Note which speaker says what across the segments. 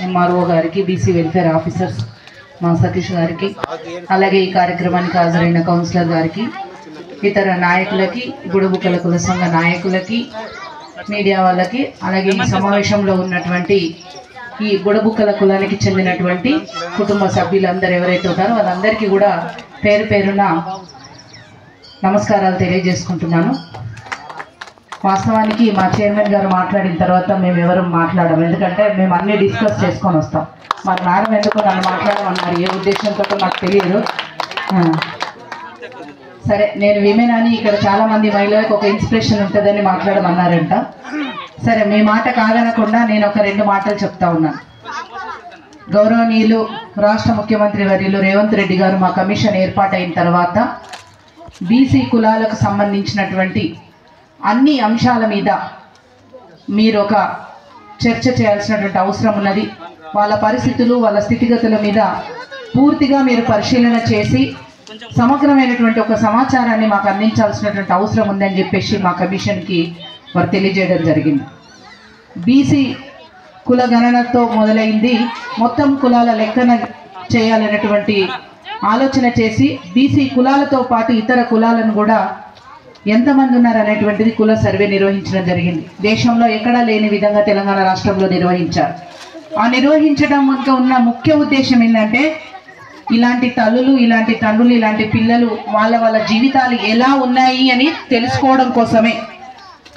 Speaker 1: MRO గారికి, BC welfare officers మా సతీష్ గారికి, అలాగే ఈ కార్యక్రమానికి హాజరైన కౌన్సిలర్ గారికి, ఇతర నాయకులకి, బుడబుక్కల కుల సంఘ నాయకులకి, మీడియా వాళ్ళకి, అలాగే ఈ సమావేశంలో ఉన్నటువంటి ఈ బుడబుక్కల కులానికి చెందినటువంటి కుటుంబ సభ్యులందరూ ఎవరైతే ఉన్నారో వాళ్ళందరికీ కూడా పేరు పేరున నమస్కారాలు తెలియజేసుకుంటున్నాను. వాస్తవానికి మా చైర్మన్ గారు మాట్లాడిన తర్వాత మేము ఎవరు మాట్లాడము, ఎందుకంటే మేము అన్నీ డిస్కస్ చేసుకొని వస్తాం. మరి మేడం ఎందుకు నన్ను మాట్లాడమన్నారు, ఏ ఉద్దేశంతో నాకు తెలియదు. సరే, నేను విమెన్ అని ఇక్కడ చాలామంది మహిళలకు ఒక ఇన్స్పిరేషన్ ఉంటుందని మాట్లాడమన్నారంట. సరే, మీ మాట కాదనకుండా నేను ఒక 2 మాటలు చెప్తా ఉన్నాను. గౌరవనీయులు రాష్ట్ర ముఖ్యమంత్రి వర్యులు రేవంత్ రెడ్డి గారు మా కమిషన్ ఏర్పాటైన తర్వాత బీసీ కులాలకు సంబంధించినటువంటి అన్ని అంశాల మీద మీరు ఒక చర్చ చేయాల్సినటువంటి అవసరం ఉన్నది. వాళ్ళ పరిస్థితులు, వాళ్ళ స్థితిగతుల మీద పూర్తిగా మీరు పరిశీలన చేసి సమగ్రమైనటువంటి ఒక సమాచారాన్ని మాకు అందించాల్సినటువంటి అవసరం ఉందని చెప్పేసి మా కమిషన్కి వారు తెలియజేయడం జరిగింది. బీసీ కుల గణనతో మొదలైంది, మొత్తం కులాల లెక్కన చేయాలనేటువంటి ఆలోచన చేసి బీసీ కులాలతో పాటు ఇతర కులాలను కూడా ఎంతమంది ఉన్నారు అనేటువంటిది కుల సర్వే నిర్వహించడం జరిగింది. దేశంలో ఎక్కడా లేని విధంగా తెలంగాణ రాష్ట్రంలో నిర్వహించారు. ఆ నిర్వహించడం వెనుక ఉన్న ముఖ్య ఉద్దేశం ఏంటంటే ఇలాంటి తల్లులు, ఇలాంటి తండ్రులు, ఇలాంటి పిల్లలు వాళ్ళ జీవితాలు ఎలా ఉన్నాయి అని తెలుసుకోవడం కోసమే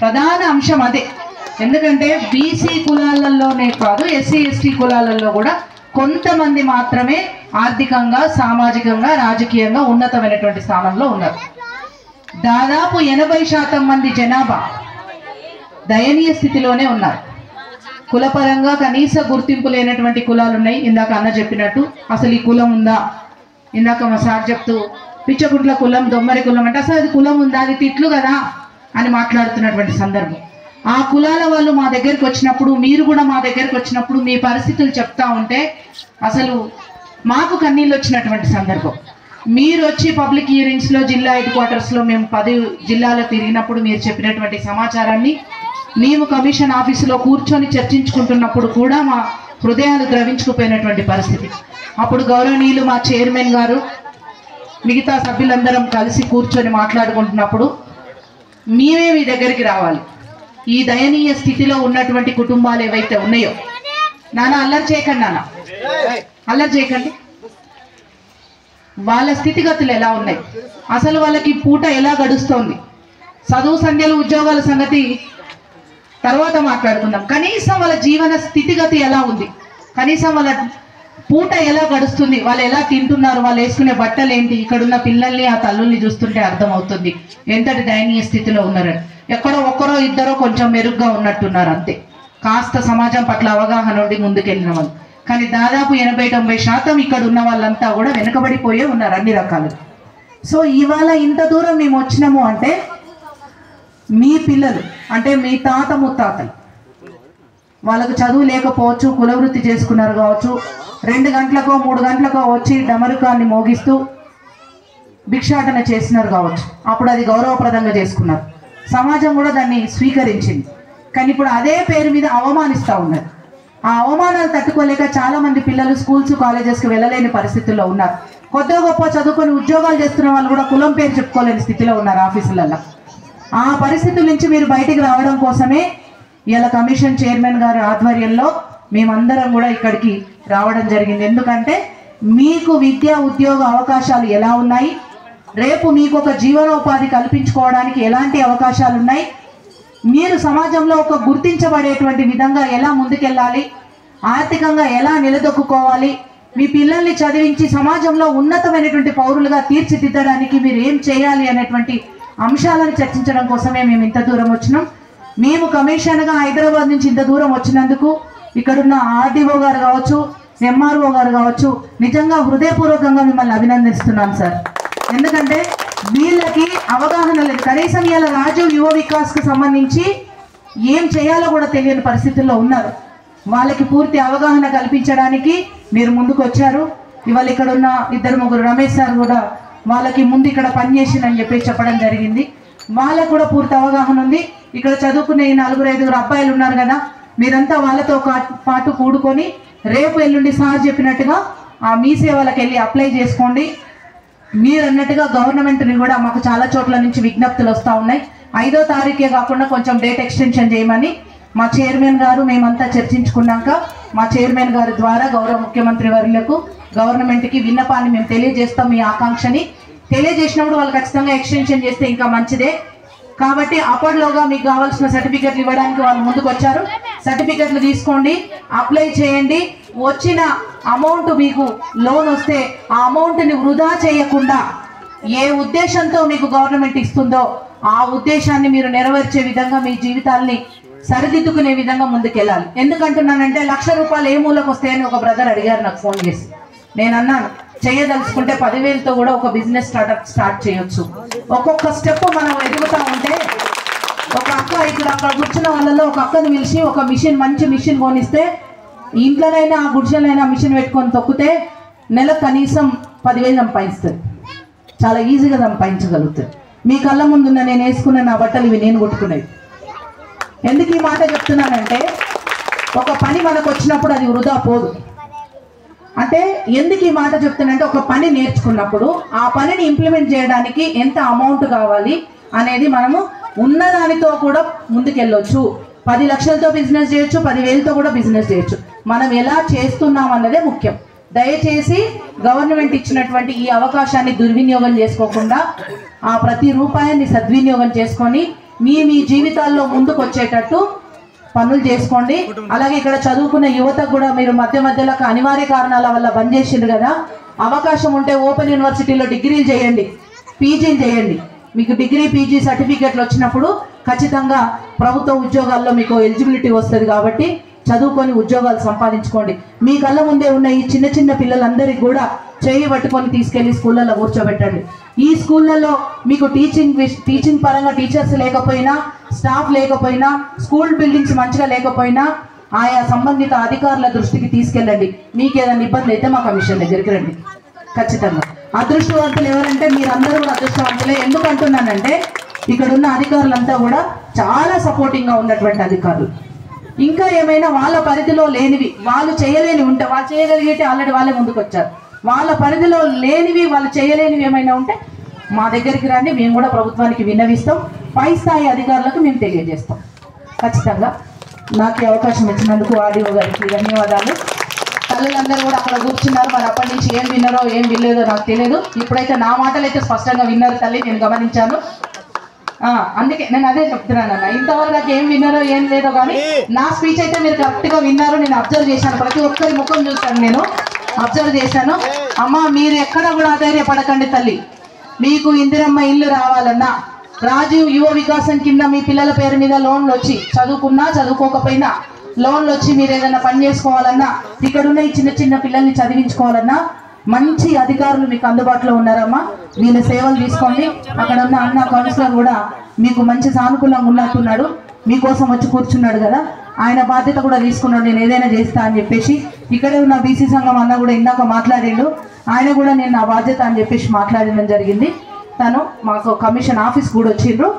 Speaker 1: ప్రధాన అంశం అదే. ఎందుకంటే బీసీ కులాలలోనే కాదు, ఎస్సీ ఎస్టీ కులాలలో కూడా కొంతమంది మాత్రమే ఆర్థికంగా, సామాజికంగా, రాజకీయంగా ఉన్నతమైనటువంటి స్థానంలో ఉన్నారు. దాదాపు 80% మంది జనాభా దయనీయ స్థితిలోనే ఉన్నారు. కులపరంగా కనీస గుర్తింపు లేనటువంటి కులాలు ఉన్నాయి. ఇందాక అన్న చెప్పినట్టు అసలు ఈ కులం ఉందా, ఇందాక మా సార్ చెప్తూ పిచ్చగుంట్ల కులం, దొమ్మరి కులం అంటే అసలు అది కులం ఉందా, అది తిట్లు కదా అని మాట్లాడుతున్నటువంటి సందర్భం. ఆ కులాల వాళ్ళు మా దగ్గరికి వచ్చినప్పుడు, మీరు కూడా మా దగ్గరికి వచ్చినప్పుడు మీ పరిస్థితులు చెప్తా ఉంటే అసలు మాకు కన్నీళ్ళు వచ్చినటువంటి సందర్భం. మీరు వచ్చి పబ్లిక్ హియరింగ్స్లో, జిల్లా హెడ్ క్వార్టర్స్లో మేము 10 జిల్లాలో తిరిగినప్పుడు మీరు చెప్పినటువంటి సమాచారాన్ని మేము కమిషన్ ఆఫీసులో కూర్చొని చర్చించుకుంటున్నప్పుడు కూడా మా హృదయాలు ద్రవించుకుపోయినటువంటి పరిస్థితి. అప్పుడు గౌరవనీయులు మా చైర్మన్ గారు మిగతా సభ్యులందరం కలిసి కూర్చొని మాట్లాడుకుంటున్నప్పుడు మేమే మీ దగ్గరికి రావాలి, ఈ దయనీయ స్థితిలో ఉన్నటువంటి కుటుంబాలు ఏవైతే ఉన్నాయో, నాన్న అల్లరి చేయకండి, నాన్న అల్లరి చేయకండి, వాళ్ళ స్థితిగతులు ఎలా ఉన్నాయి, అసలు వాళ్ళకి పూట ఎలా గడుస్తోంది, చదువు సంధ్యలు ఉద్యోగాల సంగతి తర్వాత మాట్లాడుకుందాం. కనీసం వాళ్ళ జీవన స్థితిగతి ఎలా ఉంది, కనీసం వాళ్ళ పూట ఎలా గడుస్తుంది, వాళ్ళు ఎలా తింటున్నారు, వాళ్ళు వేసుకునే బట్టలు ఏంటి, ఇక్కడున్న పిల్లల్ని, ఆ తల్లుల్ని చూస్తుంటే అర్థమవుతుంది ఎంతటి దయనీయ స్థితిలో ఉన్నారని. ఎక్కడో ఒక్కరో ఇద్దరో కొంచెం మెరుగ్గా ఉన్నట్టున్నారు అంతే, కాస్త సమాజం పట్ల అవగాహన ఉండి ముందుకెళ్ళిన వాళ్ళు. కానీ దాదాపు 80-90% ఇక్కడ ఉన్న వాళ్ళంతా కూడా వెనుకబడిపోయే ఉన్నారు అన్ని రకాలుగా. సో ఇవాళ ఇంత దూరం మేము వచ్చినాము అంటే మీ పిల్లలు అంటే మీ తాత ముత్తాతలు వాళ్ళకు చదువు లేకపోవచ్చు, కులవృత్తి చేసుకున్నారు కావచ్చు, 2 గంటలకో 3 గంటలకో వచ్చి డమరుకాన్ని మోగిస్తూ భిక్షాటన చేసినారు కావచ్చు. అప్పుడు అది గౌరవప్రదంగా చేసుకున్నారు, సమాజం కూడా దాన్ని స్వీకరించింది. కానీ ఇప్పుడు అదే పేరు మీద అవమానిస్తూ ఉన్నారు. ఆ అవమానాలు తట్టుకోలేక చాలామంది పిల్లలు స్కూల్స్, కాలేజెస్కి వెళ్ళలేని పరిస్థితుల్లో ఉన్నారు. కొద్దిగా గొప్ప చదువుకొని ఉద్యోగాలు చేస్తున్న వాళ్ళు కూడా కులం పేరు చెప్పుకోలేని స్థితిలో ఉన్నారు ఆఫీసులలో. ఆ పరిస్థితుల నుంచి మీరు బయటికి రావడం కోసమే ఇలా కమిషన్ చైర్మన్ గారి ఆధ్వర్యంలో మేమందరం కూడా ఇక్కడికి రావడం జరిగింది. ఎందుకంటే మీకు విద్యా ఉద్యోగ అవకాశాలు ఎలా ఉన్నాయి, రేపు మీకు ఒక జీవనోపాధి కల్పించుకోవడానికి ఎలాంటి అవకాశాలు ఉన్నాయి, మీరు సమాజంలో ఒక గుర్తించబడేటువంటి విధంగా ఎలా ముందుకెళ్ళాలి, ఆర్థికంగా ఎలా నిలదొక్కుకోవాలి, మీ పిల్లల్ని చదివించి సమాజంలో ఉన్నతమైనటువంటి పౌరులుగా తీర్చిదిద్దడానికి మీరు ఏం చేయాలి అనేటువంటి అంశాలను చర్చించడం కోసమే మేము ఇంత దూరం వచ్చినాం. మేము కమిషన్గా హైదరాబాద్ నుంచి ఇంత దూరం వచ్చినందుకు ఇక్కడున్న ఆర్డీఓ గారు కావచ్చు, ఎంఆర్ఓ గారు కావచ్చు, నిజంగా హృదయపూర్వకంగా మిమ్మల్ని అభినందిస్తున్నాను సార్. ఎందుకంటే వీళ్ళకి అవగాహన లేదు. కనీసం ఇలా రాజీవ్ యువ వికాస్కి సంబంధించి ఏం చేయాలో కూడా తెలియని పరిస్థితుల్లో ఉన్నారు. వాళ్ళకి పూర్తి అవగాహన కల్పించడానికి మీరు ముందుకు వచ్చారు. ఇవాళ ఇక్కడ ఉన్న 2-3 రమేష్ సార్ కూడా వాళ్ళకి ముందు ఇక్కడ పనిచేసిందని చెప్పి చెప్పడం జరిగింది. వాళ్ళకు కూడా పూర్తి అవగాహన ఉంది. ఇక్కడ చదువుకునే 4-5 అబ్బాయిలు ఉన్నారు కదా, మీరంతా వాళ్ళతో పాటు కూడుకొని రేపు ఎల్లుండి సార్ చెప్పినట్టుగా ఆ మీ సేవలకు వెళ్ళి అప్లై చేసుకోండి. మీరు అన్నట్టుగా గవర్నమెంట్ని కూడా మాకు చాలా చోట్ల నుంచి విజ్ఞప్తులు వస్తూ ఉన్నాయి. 5వ తారీఖే కాకుండా కొంచెం డేట్ ఎక్స్టెన్షన్ చేయమని మా చైర్మన్ గారు మేమంతా చర్చించుకున్నాక మా చైర్మన్ గారి ద్వారా గౌరవ ముఖ్యమంత్రి వర్యులకు గవర్నమెంట్కి విన్నపాన్ని మేము తెలియజేస్తాం. మీ ఆకాంక్షని తెలియజేసినప్పుడు వాళ్ళు ఖచ్చితంగా ఎక్స్టెన్షన్ చేస్తే ఇంకా మంచిదే. కాబట్టి అప్పటిలోగా మీకు కావాల్సిన సర్టిఫికెట్లు ఇవ్వడానికి వాళ్ళు ముందుకు వచ్చారు. సర్టిఫికెట్లు తీసుకోండి, అప్లై చేయండి. వచ్చిన అమౌంట్ మీకు లోన్ వస్తే ఆ అమౌంట్ని వృధా చేయకుండా ఏ ఉద్దేశంతో మీకు గవర్నమెంట్ ఇస్తుందో ఆ ఉద్దేశాన్ని మీరు నెరవేర్చే విధంగా మీ జీవితాల్ని సరిదిద్దుకునే విధంగా ముందుకెళ్ళాలి. ఎందుకంటున్నానంటే 1,00,000 రూపాయలు ఏ మూలకు వస్తాయని ఒక బ్రదర్ అడిగారు నాకు ఫోన్ చేసి. నేను అన్నాను, చేయదలుచుకుంటే 10,000తో కూడా ఒక బిజినెస్ స్టార్ట్ చేయొచ్చు. ఒక్కొక్క స్టెప్ మనం ఎదుగుతూ ఉంటే ఒక అక్క ఇక్కడ అక్కడ కూర్చున్న వాళ్ళలో ఒక అక్కను పిలిచి ఒక మిషన్, మంచి మిషన్ కొనిస్తే ఇంట్లోనైనా ఆ గుడిసెలైనా మిషన్ పెట్టుకొని తొక్కితే నెలకు కనీసం 10,000 సంపాదిస్తుంది. చాలా ఈజీగా సంపాదించగలుగుతుంది. మీ కళ్ళ ముందున్న నేను వేసుకున్న నా బట్టలు ఇవి నేను కొట్టుకునేవి. ఎందుకు ఈ మాట చెప్తున్నానంటే ఒక పని మనకు వచ్చినప్పుడు అది వృధా పోదు. అంటే ఎందుకు ఈ మాట చెప్తున్నానంటే ఒక పని నేర్చుకున్నప్పుడు ఆ పనిని ఇంప్లిమెంట్ చేయడానికి ఎంత అమౌంట్ కావాలి అనేది మనము ఉన్నదానితో కూడా ముందుకెళ్ళొచ్చు. 10 లక్షలతో బిజినెస్ చేయొచ్చు, 10,000తో కూడా బిజినెస్ చేయొచ్చు. మనం ఎలా చేస్తున్నాం అన్నదే ముఖ్యం. దయచేసి గవర్నమెంట్ ఇచ్చినటువంటి ఈ అవకాశాన్ని దుర్వినియోగం చేసుకోకుండా ఆ ప్రతి రూపాయాన్ని సద్వినియోగం చేసుకొని మీ జీవితాల్లో ముందుకు వచ్చేటట్టు పనులు చేసుకోండి. అలాగే ఇక్కడ చదువుకున్న యువతకు కూడా మీరు మధ్యలో అనివార్య కారణాల వల్ల బంద్ చేసిండ్రు కదా, అవకాశం ఉంటే ఓపెన్ యూనివర్సిటీలో డిగ్రీలు చేయండి, పీజీలు చేయండి. మీకు డిగ్రీ పీజీ సర్టిఫికేట్లు వచ్చినప్పుడు ఖచ్చితంగా ప్రభుత్వ ఉద్యోగాల్లో మీకు ఎలిజిబిలిటీ వస్తుంది. కాబట్టి చదువుకొని ఉద్యోగాలు సంపాదించుకోండి. మీ కళ్ళ ముందే ఉన్న ఈ చిన్న చిన్న పిల్లలందరికీ కూడా చేయి పట్టుకొని తీసుకెళ్లి స్కూళ్ళల్లో కూర్చోబెట్టండి. ఈ స్కూళ్ళల్లో మీకు టీచింగ్ పరంగా టీచర్స్ లేకపోయినా, స్టాఫ్ లేకపోయినా, స్కూల్ బిల్డింగ్స్ మంచిగా లేకపోయినా ఆయా సంబంధిత అధికారుల దృష్టికి తీసుకెళ్ళండి. మీకు ఏదైనా ఇబ్బంది అయితే మా కమిషన్ దగ్గరికి రండి. ఖచ్చితంగా అదృష్టవంతులు ఎవరంటే మీరందరూ కూడా అదృష్టవంతులే. ఎందుకు అంటున్నానంటే ఇక్కడ ఉన్న అధికారులంతా కూడా చాలా సపోర్టింగ్గా ఉన్నటువంటి అధికారులు. ఇంకా ఏమైనా వాళ్ళ పరిధిలో లేనివి, వాళ్ళు చేయలేని ఉంటే, వాళ్ళు చేయగలిగితే ఆల్రెడీ వాళ్ళే ముందుకు వచ్చారు. వాళ్ళ పరిధిలో లేనివి, వాళ్ళు చేయలేనివి ఏమైనా ఉంటే మా దగ్గరికి రండి. మేము కూడా ప్రభుత్వానికి విన్నవిస్తాం. పై స్థాయి అధికారులకు మేము తెలియజేస్తాం. ఖచ్చితంగా నాకు ఈ అవకాశం ఇచ్చినందుకు ఆర్డీఓ గారికి ధన్యవాదాలు. తల్లులందరూ కూడా అక్కడ కూర్చున్నారు. మరి అప్పటి నుంచి ఏం విన్నారో ఏం వినలేదో నాకు తెలియదు. ఇప్పుడైతే నా మాటలు అయితే స్పష్టంగా విన్నారు తల్లి, నేను గమనించాను. అందుకే నేను అదే చెప్తున్నాను అన్న, ఇంతవరకు ఏం విన్నారో ఏం లేదో కానీ నా స్పీచ్ అయితే మీరు కరెక్ట్గా విన్నారు. నేను అబ్జర్వ్ చేశాను, ప్రతి ఒక్కరి ముఖం చూస్తాను, నేను అబ్జర్వ్ చేశాను. అమ్మ మీరు ఎక్కడ కూడా ఆధైర్యపడకండి తల్లి. మీకు ఇందిరమ్మ ఇల్లు రావాలన్నా, రాజీవ్ యువ వికాసం కింద మీ పిల్లల పేరు మీద లోన్లు వచ్చి, చదువుకున్నా చదువుకోకపోయినా లోన్లు వచ్చి మీరు ఏదైనా పని చేసుకోవాలన్నా, ఇక్కడున్న ఈ చిన్న చిన్న పిల్లల్ని చదివించుకోవాలన్నా మంచి అధికారులు మీకు అందుబాటులో ఉన్నారమ్మా. వీళ్ళ సేవలు తీసుకోండి. అక్కడ ఉన్న అన్న కౌన్సిలర్ కూడా మీకు మంచి సానుకూలంగా ఉన్నట్టున్నాడు, మీకోసం వచ్చి కూర్చున్నాడు కదా, ఆయన బాధ్యత కూడా తీసుకున్నాడు. నేను ఏదైనా చేస్తా అని చెప్పేసి ఇక్కడే ఉన్న బీసీ సంఘం అన్న కూడా ఇందాక మాట్లాడిండు, ఆయన కూడా నేను నా బాధ్యత అని చెప్పేసి మాట్లాడడం జరిగింది. తను మాకు కమిషన్ ఆఫీస్ కూడా వచ్చిండ్రు.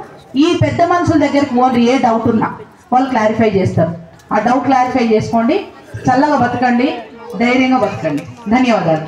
Speaker 1: ఈ పెద్ద మనుషుల దగ్గరికి ఓన్లీ ఏ డౌట్ ఉన్నా వాళ్ళు క్లారిఫై చేస్తారు. ఆ డౌట్ క్లారిఫై చేసుకోండి. చల్లగా బతకండి, ధైర్యంగా బతకండి. ధన్యవాదాలు.